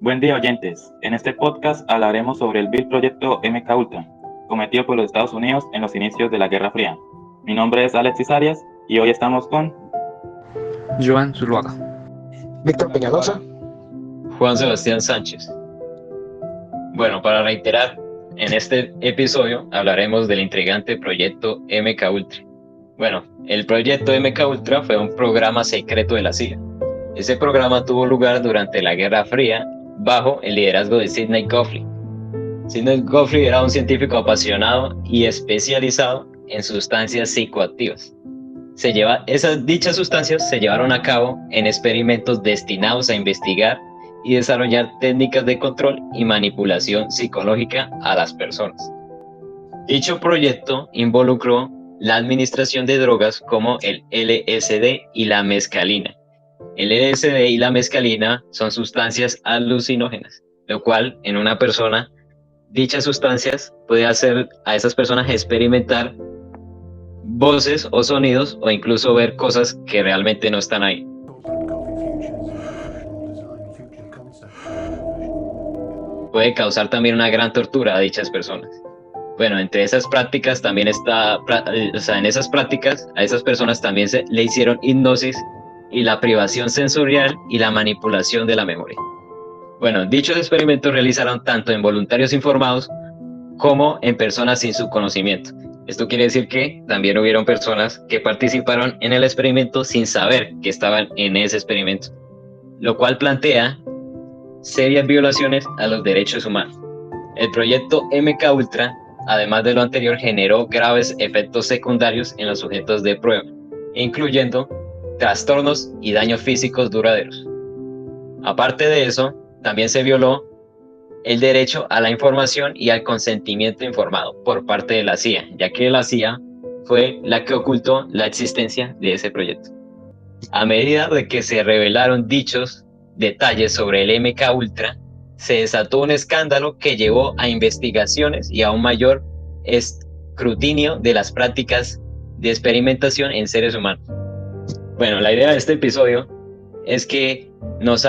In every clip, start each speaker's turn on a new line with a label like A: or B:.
A: Buen día, oyentes. En este podcast hablaremos sobre el vil proyecto MK Ultra, cometido por los Estados Unidos en los inicios de la Guerra Fría. Mi nombre es Alexis Arias y hoy estamos con
B: Joan Zuluaga,
C: Víctor Peñalosa,
D: Juan Sebastián Sánchez. Bueno, para reiterar, en este episodio hablaremos del intrigante proyecto MK Ultra. Bueno, el proyecto MK Ultra fue un programa secreto de la CIA. Ese programa tuvo lugar durante la Guerra Fría bajo el liderazgo de Sidney Gottlieb. Sidney Gottlieb era un científico apasionado y especializado en sustancias psicoactivas. Dichas sustancias se llevaron a cabo en experimentos destinados a investigar y desarrollar técnicas de control y manipulación psicológica a las personas. Dicho proyecto involucró la administración de drogas como el LSD y la mescalina. El LSD y la mescalina son sustancias alucinógenas, lo cual en una persona, dichas sustancias puede hacer a esas personas experimentar voces o sonidos o incluso ver cosas que realmente no están ahí. Puede causar también una gran tortura a dichas personas. Bueno, entre esas prácticas también en esas prácticas a esas personas también le hicieron hipnosis y la privación sensorial y la manipulación de la memoria. Bueno, dichos experimentos realizaron tanto en voluntarios informados como en personas sin su conocimiento. Esto quiere decir que también hubieron personas que participaron en el experimento sin saber que estaban en ese experimento, lo cual plantea serias violaciones a los derechos humanos. El proyecto MK Ultra, además de lo anterior, generó graves efectos secundarios en los sujetos de prueba, incluyendo trastornos y daños físicos duraderos. Aparte de eso, también se violó el derecho a la información y al consentimiento informado por parte de la CIA, ya que la CIA fue la que ocultó la existencia de ese proyecto. A medida de que se revelaron dichos detalles sobre el MK Ultra, se desató un escándalo que llevó a investigaciones y a un mayor escrutinio de las prácticas de experimentación en seres humanos. Bueno, la idea de este episodio es que nos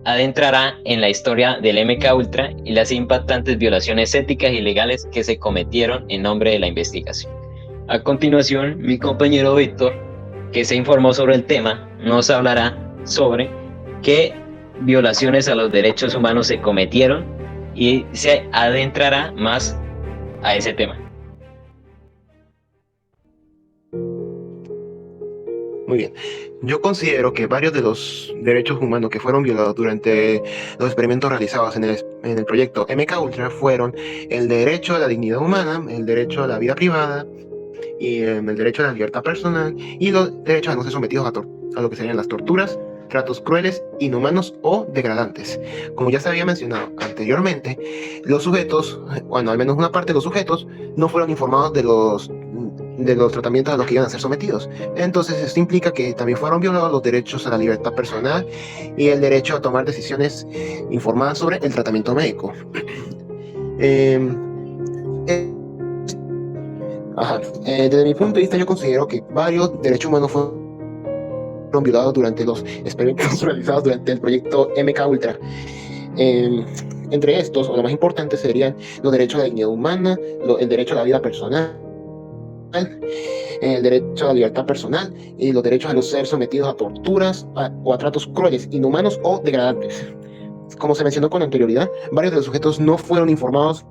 D: adentrará en la historia del MK Ultra y las impactantes violaciones éticas y legales que se cometieron en nombre de la investigación. A continuación, mi compañero Víctor, que se informó sobre el tema, nos hablará sobre qué violaciones a los derechos humanos se cometieron y se adentrará más a ese tema.
C: Muy bien. Yo considero que varios de los derechos humanos que fueron violados durante los experimentos realizados en el proyecto MK Ultra fueron el derecho a la dignidad humana, el derecho a la vida privada, y el derecho a la libertad personal y los derechos a no ser sometidos a lo que serían las torturas, tratos crueles, inhumanos o degradantes. Como ya se había mencionado anteriormente, los sujetos, bueno, al menos una parte de los sujetos, no fueron informados de los tratamientos a los que iban a ser sometidos. Entonces esto implica que también fueron violados los derechos a la libertad personal y el derecho a tomar decisiones informadas sobre el tratamiento médico. Desde mi punto de vista, yo considero que varios derechos humanos fueron violados durante los experimentos realizados durante el proyecto MK Ultra. Entre estos, o los más importantes, serían los derechos a la dignidad humana, el derecho a la vida personal, el derecho a la libertad personal y los derechos a no ser sometidos a torturas o a tratos crueles, inhumanos o degradantes. Como se mencionó con anterioridad, varios de los sujetos no fueron informados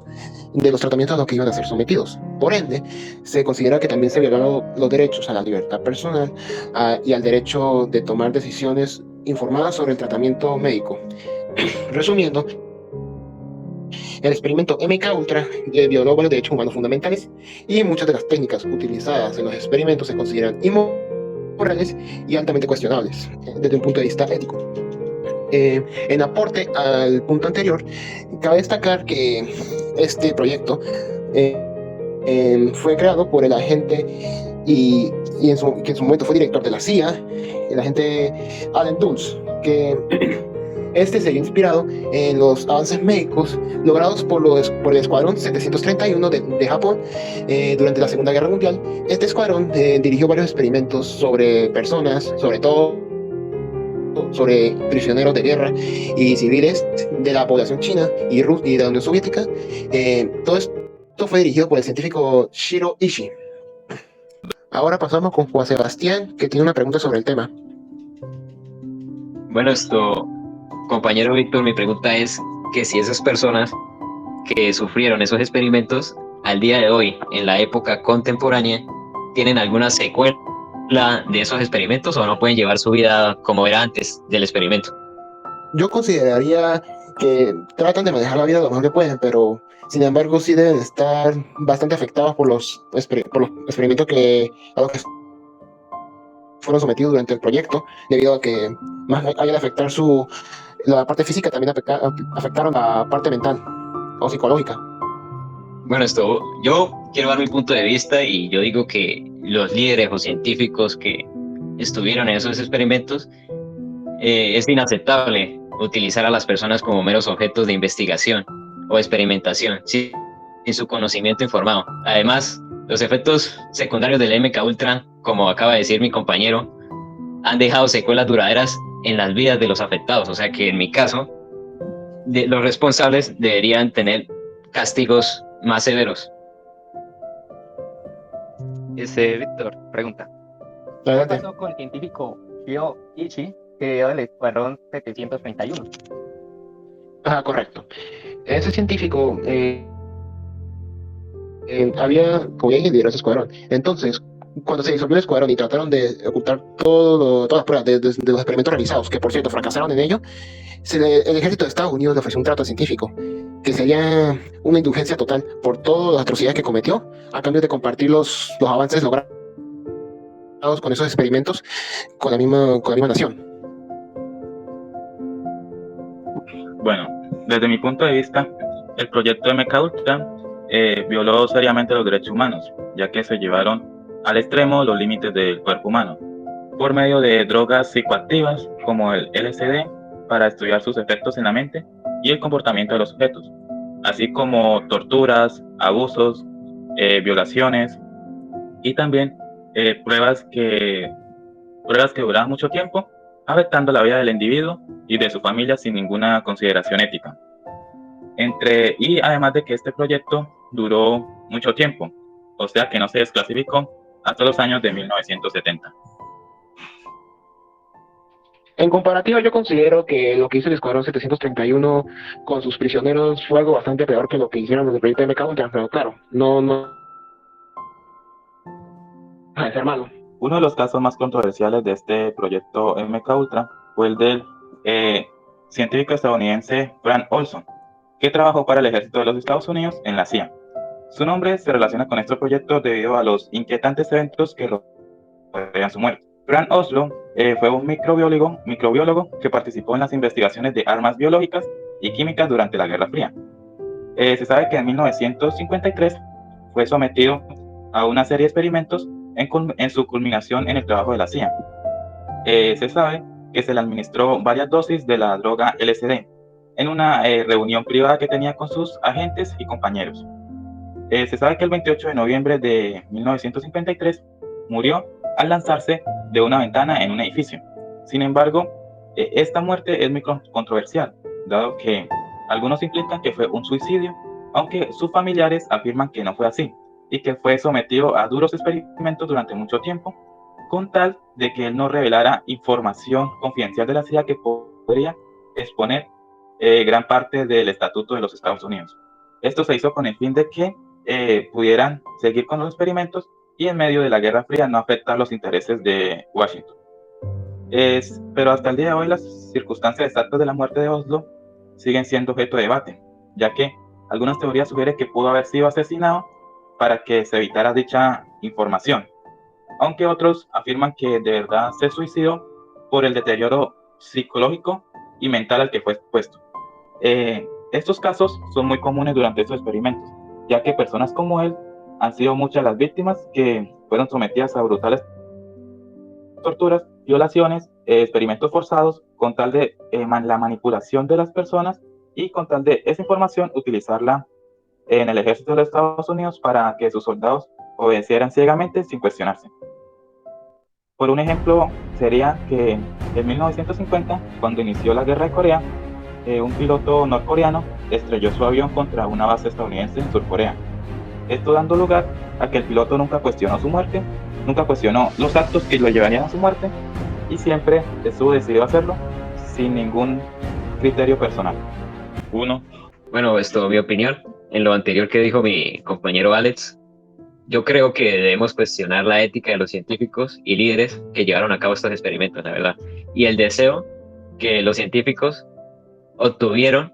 C: de los tratamientos a los que iban a ser sometidos. Por ende, se considera que también se violaron los derechos a la libertad personal y al derecho de tomar decisiones informadas sobre el tratamiento médico. Resumiendo, el experimento MK Ultra violó varios derechos humanos fundamentales y muchas de las técnicas utilizadas en los experimentos se consideran inmorales y altamente cuestionables desde un punto de vista ético. En aporte al punto anterior, cabe destacar que este proyecto fue creado por el agente que en su momento fue director de la CIA, el agente Allen Dulles, que este se había inspirado en los avances médicos logrados por el Escuadrón 731 de Japón durante la Segunda Guerra Mundial. Este escuadrón dirigió varios experimentos sobre personas, sobre todo sobre prisioneros de guerra y civiles de la población china y de la Unión Soviética. Todo esto fue dirigido por el científico Shiro Ishii. Ahora pasamos con Juan Sebastián, que tiene una pregunta sobre el tema.
D: Bueno, compañero Víctor, mi pregunta es que si esas personas que sufrieron esos experimentos al día de hoy, en la época contemporánea, tienen alguna secuela de esos experimentos o no pueden llevar su vida como era antes del experimento.
C: Yo consideraría que tratan de manejar la vida lo mejor que pueden, pero sin embargo sí deben estar bastante afectados por los experimentos a los que fueron sometidos durante el proyecto, debido a que más allá de afectar la parte física, también afectaron la parte mental o psicológica.
D: Bueno, yo quiero dar mi punto de vista y yo digo que los líderes o científicos que estuvieron en esos experimentos, es inaceptable utilizar a las personas como meros objetos de investigación o experimentación sin su conocimiento informado. Además, los efectos secundarios del MK Ultra, como acaba de decir mi compañero, han dejado secuelas duraderas en las vidas de los afectados. O sea que en mi caso, los responsables deberían tener castigos más severos.
B: Víctor, pregunta. ¿Qué
C: Adelante.
B: pasó con el científico Shio Ishii, que dio el escuadrón 731?
C: Ah, correcto. Ese científico como ya dije, lideró ese escuadrón. Entonces, cuando se disolvió el escuadrón y trataron de ocultar todas las pruebas de los experimentos realizados, que por cierto fracasaron en ello, el ejército de Estados Unidos le ofreció un trato científico, que sería una indulgencia total por todas las atrocidades que cometió, a cambio de compartir los avances logrados con esos experimentos con la misma nación.
A: Bueno, desde mi punto de vista, el proyecto MK Ultra violó seriamente los derechos humanos, ya que se llevaron al extremo los límites del cuerpo humano, por medio de drogas psicoactivas como el LSD, para estudiar sus efectos en la mente y el comportamiento de los sujetos, así como torturas, abusos, violaciones y también pruebas que duraban mucho tiempo, afectando la vida del individuo y de su familia sin ninguna consideración ética. Y además de que este proyecto duró mucho tiempo, o sea que no se desclasificó hasta los años de 1970.
C: En comparativa, yo considero que lo que hizo el Escuadrón 731 con sus prisioneros fue algo bastante peor que lo que hicieron los del proyecto MK Ultra, pero claro, no deja de ser malo.
A: Uno de los casos más controversiales de este proyecto MK Ultra fue el del científico estadounidense Frank Olson, que trabajó para el ejército de los Estados Unidos en la CIA. Su nombre se relaciona con este proyecto debido a los inquietantes eventos que rodean su muerte. Frank Olson fue un microbiólogo que participó en las investigaciones de armas biológicas y químicas durante la Guerra Fría. Se sabe que en 1953 fue sometido a una serie de experimentos en su culminación en el trabajo de la CIA. Se sabe que se le administró varias dosis de la droga LSD en una reunión privada que tenía con sus agentes y compañeros. Se sabe que el 28 de noviembre de 1953 murió al lanzarse de una ventana en un edificio. Sin embargo, esta muerte es muy controversial, dado que algunos implican que fue un suicidio, aunque sus familiares afirman que no fue así, y que fue sometido a duros experimentos durante mucho tiempo, con tal de que él no revelara información confidencial de la CIA que podría exponer gran parte del estatuto de los Estados Unidos. Esto se hizo con el fin de que pudieran seguir con los experimentos y en medio de la Guerra Fría no afectar los intereses de Washington. Pero hasta el día de hoy las circunstancias exactas de la muerte de Oslo siguen siendo objeto de debate, ya que algunas teorías sugieren que pudo haber sido asesinado para que se evitara dicha información, aunque otros afirman que de verdad se suicidó por el deterioro psicológico y mental al que fue expuesto. Estos casos son muy comunes durante estos experimentos, ya que personas como él han sido muchas las víctimas que fueron sometidas a brutales torturas, violaciones, experimentos forzados, con tal de la manipulación de las personas y con tal de esa información utilizarla en el ejército de los Estados Unidos para que sus soldados obedecieran ciegamente sin cuestionarse. Por un ejemplo, sería que En 1950, cuando inició la guerra de Corea, un piloto norcoreano estrelló su avión contra una base estadounidense en Surcorea. Esto dando lugar a que el piloto nunca cuestionó su muerte, nunca cuestionó los actos que lo llevarían a su muerte y siempre estuvo decidido a hacerlo sin ningún criterio personal. Uno.
D: Bueno, esto mi opinión. En lo anterior que dijo mi compañero Alex, yo creo que debemos cuestionar la ética de los científicos y líderes que llevaron a cabo estos experimentos, la verdad, y el deseo que los científicos obtuvieron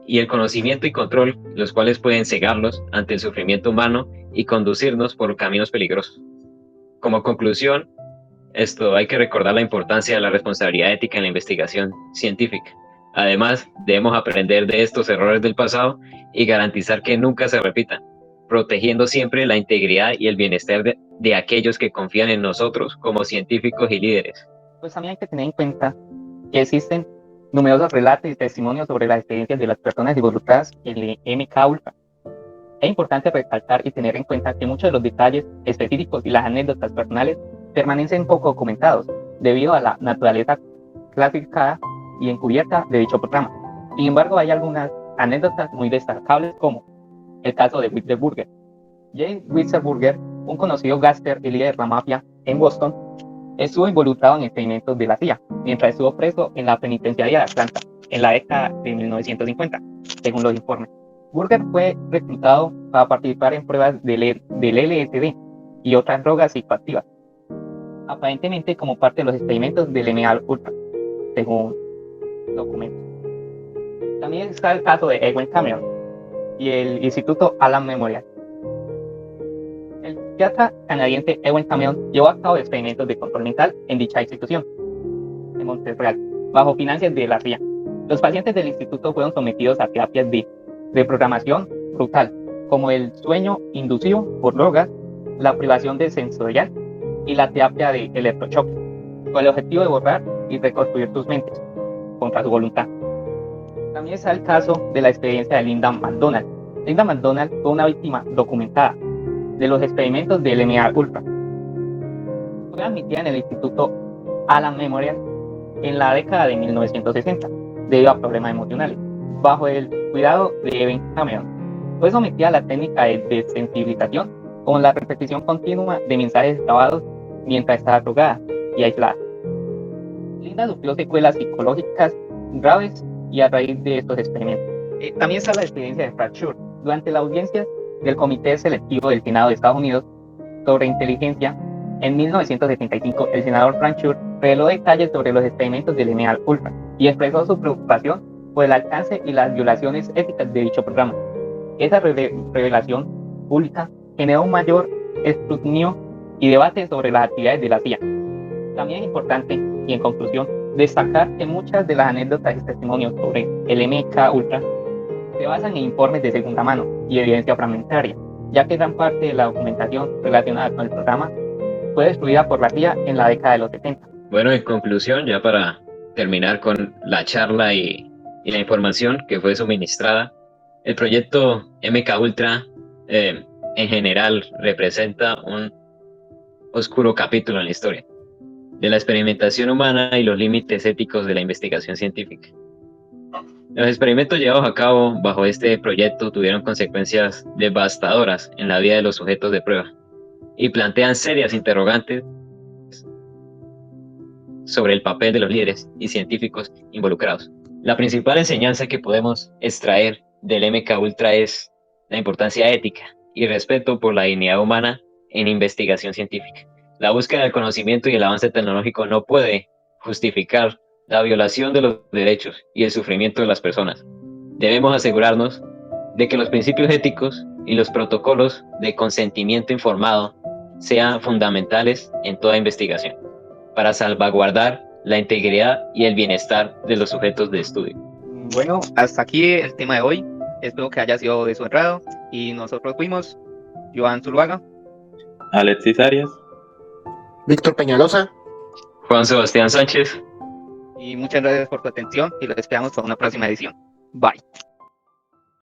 D: y el conocimiento y control, los cuales pueden cegarlos ante el sufrimiento humano y conducirnos por caminos peligrosos. Como conclusión, esto hay que recordar la importancia de la responsabilidad ética en la investigación científica. Además, debemos aprender de estos errores del pasado y garantizar que nunca se repitan, protegiendo siempre la integridad y el bienestar de aquellos que confían en nosotros como científicos y líderes.
B: Pues también hay que tener en cuenta que existen numerosos relatos y testimonios sobre las experiencias de las personas involucradas en el MK Ultra. Es importante recalcar y tener en cuenta que muchos de los detalles específicos y las anécdotas personales permanecen poco documentados debido a la naturaleza clasificada y encubierta de dicho programa. Sin embargo, hay algunas anécdotas muy destacables, como el caso de Witzelburger. James Witzelburger, un conocido gángster y líder de la mafia en Boston, estuvo involucrado en experimentos de la CIA mientras estuvo preso en la penitenciaría de Atlanta en la década de 1950, según los informes. Burger fue reclutado para participar en pruebas del LSD y otras drogas psicoactivas, aparentemente como parte de los experimentos del MK Ultra, según documentos. También está el caso de Edwin Cameron y el Instituto Allen Memorial. El psiquiatra canadiense Edwin Cameron llevó a cabo experimentos de control mental en dicha institución de Montreal, bajo financias de la CIA. Los pacientes del instituto fueron sometidos a terapias de reprogramación brutal, como el sueño inducido por drogas, la privación de sensorial y la terapia de electroshock, con el objetivo de borrar y reconstruir sus mentes contra su voluntad. También está el caso de la experiencia de Linda McDonald. Linda McDonald fue una víctima documentada de los experimentos del MK Ultra. Fue admitida en el Instituto Allen Memorial en la década de 1960 debido a problemas emocionales, bajo el cuidado de Edwin Cameron. Fue sometida a la técnica de desensibilización con la repetición continua de mensajes grabados mientras estaba drogada y aislada. Linda sufrió secuelas psicológicas graves y a raíz de estos experimentos. También está la experiencia de Frank Schur. Durante la audiencia del Comité Selectivo del Senado de Estados Unidos sobre Inteligencia, en 1975, el senador Frank Schur reveló detalles sobre los experimentos del MK Ultra y expresó su preocupación por el alcance y las violaciones éticas de dicho programa. Esa revelación pública generó un mayor escrutinio y debate sobre las actividades de la CIA. También es importante, y en conclusión, destacar que muchas de las anécdotas y testimonios sobre el MK Ultra se basan en informes de segunda mano y evidencia fragmentaria, ya que gran parte de la documentación relacionada con el programa fue destruida por la CIA en la década de los 70.
D: Bueno, en conclusión, ya para terminar con la charla y la información que fue suministrada, el proyecto MK Ultra en general representa un oscuro capítulo en la historia de la experimentación humana y los límites éticos de la investigación científica. Los experimentos llevados a cabo bajo este proyecto tuvieron consecuencias devastadoras en la vida de los sujetos de prueba y plantean serias interrogantes sobre el papel de los líderes y científicos involucrados. La principal enseñanza que podemos extraer del MK Ultra es la importancia ética y respeto por la dignidad humana en investigación científica. La búsqueda del conocimiento y el avance tecnológico no puede justificar la violación de los derechos y el sufrimiento de las personas. Debemos asegurarnos de que los principios éticos y los protocolos de consentimiento informado sean fundamentales en toda investigación, para salvaguardar la integridad y el bienestar de los sujetos de estudio.
B: Bueno, hasta aquí el tema de hoy. Espero que haya sido de su agrado. Y nosotros fuimos Joan Zuluaga,
A: Alexis Arias,
C: Víctor Peñalosa.
D: Juan Sebastián Sánchez.
B: y muchas gracias por su atención y los esperamos para una próxima edición. Bye.